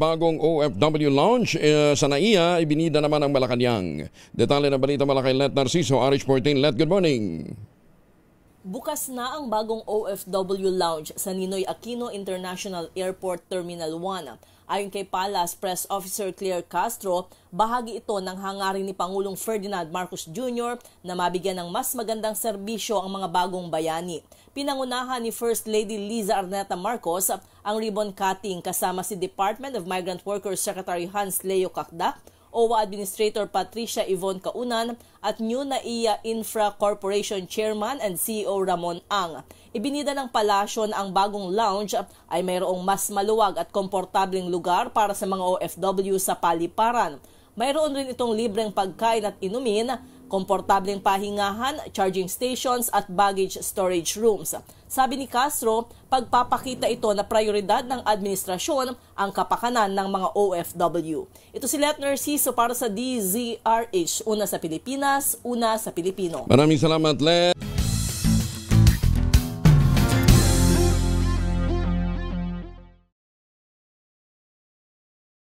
bagong OFW Lounge sa NAIA, ibinida naman ang Malacanang. Detalye ng balita mula kay Let Narciso, RH 14. Let, good morning. Bukas na ang bagong OFW Lounge sa Ninoy Aquino International Airport Terminal 1. Ayon kay Palace Press Officer Claire Castro, bahagi ito ng hangarin ni Pangulong Ferdinand Marcos Jr. na mabigyan ng mas magandang serbisyo ang mga bagong bayani. Pinangunahan ni First Lady Liza Arneta Marcos ang ribbon cutting kasama si Department of Migrant Workers Secretary Hans Leo Cacdac, OWA Administrator Patricia Yvonne Caunan at New NAIA Infra Corporation Chairman and CEO Ramon Ang. Ibinida ng palasyo na ang bagong lounge ay mayroong mas maluwag at komportableng lugar para sa mga OFW sa paliparan. Mayroon rin itong libreng pagkain at inumin, komportableng pahingahan, charging stations at baggage storage rooms. Sabi ni Castro, pagpapakita ito na prioridad ng administrasyon ang kapakanan ng mga OFW. Ito si Let Narciso para sa DZRH, una sa Pilipinas, una sa Pilipino. Maraming salamat, Let.